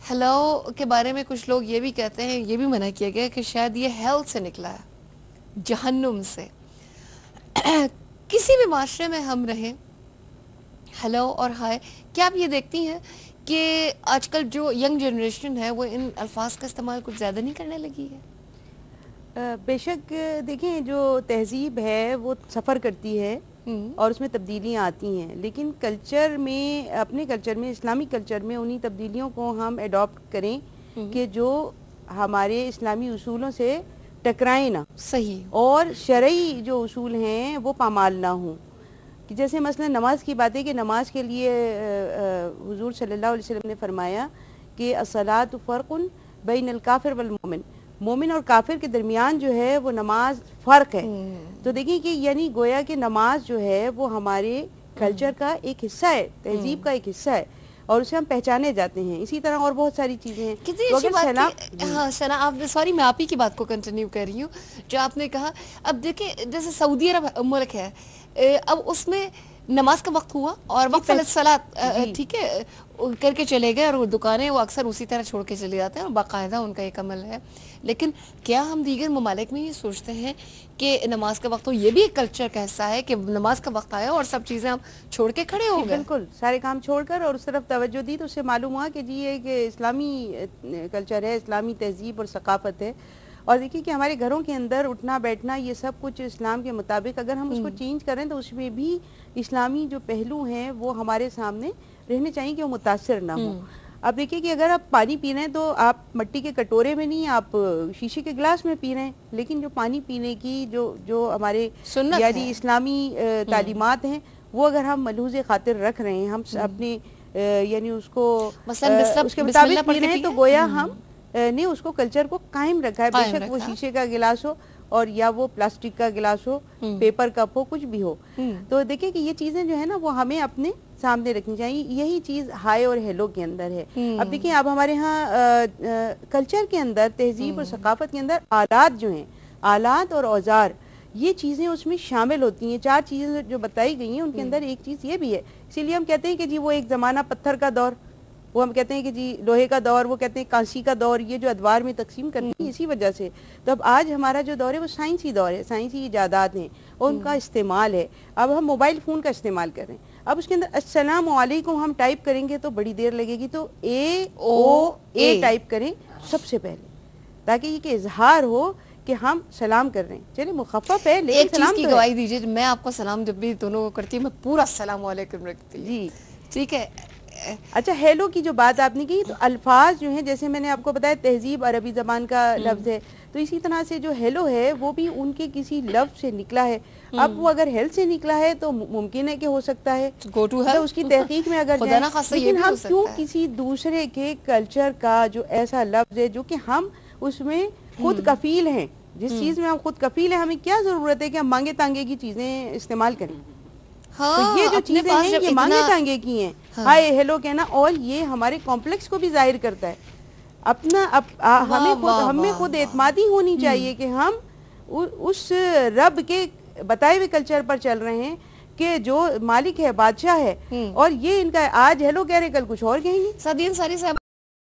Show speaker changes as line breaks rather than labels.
Hello کے بارے میں کچھ لوگ یہ بھی کہتے ہیں، یہ بھی منع کیا گیا کہ شاید یہ ہیل سے نکلا ہے، جہنم سے۔ کسی بھی معاشرے میں ہم رہیں، ہیلو اور ہائے، کیا آپ یہ دیکھتی ہیں کہ آج کل جو ینگ جنریشن ہے وہ ان الفاظ کا استعمال کچھ زیادہ نہیں کرنے لگی ہے؟
بے شک دیکھیں، جو تہذیب ہے وہ سفر کرتی ہے اور اس میں تبدیلیاں آتی ہیں، لیکن کلچر میں، اپنے کلچر میں، اسلامی کلچر میں انہی تبدیلیوں کو ہم ایڈاپٹ کریں کہ جو ہمارے اسلامی اصولوں سے ٹکرائیں نہ،
صحیح۔
اور شرعی جو اصول ہیں وہ پامال نہ ہوں۔ کہ جیسے مثلا نماز کی بات ہے کہ نماز کے لیے حضور صلی اللہ علیہ وسلم نے فرمایا کہ الصلاۃ فرق بین الکافر والمومن، مومن اور کافر کے درمیان جو ہے وہ نماز فرق ہے۔ تو دیکھیں کہ یعنی گویا کہ نماز جو ہے وہ ہمارے کلچر کا ایک حصہ ہے، تہذیب کا ایک حصہ ہے، اور اسے ہم پہچانے جاتے ہیں۔ اسی طرح اور بہت ساری چیزیں ہیں۔
کتنی
تو
اچھی
اگر
بات
سلام،
کہ ہاں سنا آپ نے، سوری میں آپ ہی کی بات کو کنٹینیو کر رہی ہوں جو آپ نے کہا۔ اب دیکھیں جیسے سعودی عرب ملک ہے، اب اس میں نماز کا وقت ہوا اور وقف الصلاۃ ٹھیک ہے کر کے چلے گئے، اور وہ دکانیں وہ اکثر اسی طرح چھوڑ کے چلے جاتے ہیں، اور باقاعدہ ان کا ایک عمل ہے۔ لیکن کیا ہم دیگر ممالک میں یہ سوچتے ہیں کہ نماز کا وقت ہو؟ یہ بھی ایک کلچر کا حصہ ہے کہ نماز کا وقت آیا اور سب چیزیں ہم چھوڑ کے کھڑے ہو گئے۔
بالکل، سارے کام چھوڑ کر اور اس طرف توجہ دی، تو اس سے معلوم ہوا کہ جی یہ ایک اسلامی کلچر ہے، اسلامی تہذیب اور ثقافت ہے۔ اور دیکھیے کہ ہمارے گھروں کے اندر اٹھنا بیٹھنا یہ سب کچھ اسلام کے مطابق، اگر ہم اس کو چینج کریں تو اس میں بھی اسلامی جو پہلو ہیں وہ ہمارے سامنے رہنے چاہیے کہ وہ متاثر نہ ہوں۔ اب دیکھیے کہ اگر آپ پانی پی رہے ہیں تو آپ مٹی کے کٹورے میں نہیں، آپ شیشے کے گلاس میں پی رہے ہیں، لیکن جو پانی پینے کی جو ہمارے یعنی اسلامی تعلیمات ہیں وہ اگر ہم ملحوظ خاطر رکھ رہے ہیں، ہم اپنے یعنی اس کو اس کے مطابق پی رہے ہیں، تو گویا ہم نے اس کو کلچر کو قائم رکھا ہے، بے شک وہ شیشے کا گلاس ہو اور یا وہ پلاسٹک کا گلاس ہو، پیپر کپ ہو، کچھ بھی ہو۔ تو دیکھیں کہ یہ چیزیں جو ہے نا وہ ہمیں اپنے سامنے رکھنی چاہیے۔ یہی چیز ہائے اور ہیلو کے اندر ہے۔ اب دیکھیں اب ہمارے ہاں کلچر کے اندر، تہذیب اور ثقافت کے اندر آلات جو ہیں، آلات اور اوزار، یہ چیزیں اس میں شامل ہوتی ہیں۔ 4 چیزیں جو بتائی گئی ہیں ان کے اندر ایک چیز یہ بھی ہے۔ اسی لیے ہم کہتے ہیں کہ جی وہ ایک زمانہ پتھر کا دور، وہ ہم کہتے ہیں کہ جی لوہے کا دور، وہ کہتے ہیں کانسی کا دور، یہ جو ادوار میں تقسیم کرتی ہیں اسی وجہ سے۔ تو اب آج ہمارا جو دور ہے وہ سائنسی دور ہے، سائنسی ایجادات ہیں اور ان کا استعمال ہے۔ اب ہم موبائل فون کا استعمال کر رہے ہیں، اب اس کے اندر السلام علیکم ہم ٹائپ کریں گے تو بڑی دیر لگے گی، تو اے ٹائپ کریں سب سے پہلے، تاکہ یہ کہ اظہار ہو کہ ہم سلام کر رہے ہیں۔ چلیں مخفف ہے لیکن
ایک
سلام
چیز کی
تو
گواہی دیجیے، میں آپ کو سلام جب بھی دونوں کو کرتی ہوں میں پورا السلام علیکم رکھتی ہوں۔
جی
ٹھیک ہے۔
اچھا، ہیلو کی جو بات آپ نے کی، تو الفاظ جو ہیں جیسے میں نے آپ کو بتایا تہذیب عربی زبان کا لفظ ہے، تو اسی طرح سے جو ہیلو ہے وہ بھی ان کے کسی لفظ سے نکلا ہے۔ اب وہ اگر ہیل سے نکلا ہے تو ممکن ہے کہ ہو سکتا ہے
گو ٹو ہیل،
اس کی تحقیق میں اگر جائیں، لیکن ہم کیوں کسی دوسرے کے کلچر کا جو ایسا لفظ ہے جو کہ ہم اس میں خود کفیل ہیں، جس چیز میں ہم خود کفیل ہیں، ہمیں کیا ضرورت ہے کہ ہم مانگے تانگے کی چیزیں استعمال کریں؟ تو یہ جو چیزیں ہیں یہ مانگے تانگے کی ہیں، ہائے ہیلو کہنا، اور یہ ہمارے کمپلیکس کو بھی ظاہر کرتا ہے۔ اپنا ہمیں خود اعتمادی ہونی چاہیے کہ ہم اس رب کے بتائے ہوئے کلچر پر چل رہے ہیں کہ جو مالک ہے، بادشاہ ہے، اور یہ ان کا آج ہیلو کہہ رہے کل کچھ اور کہیں گے۔
سعدین ساری صاحب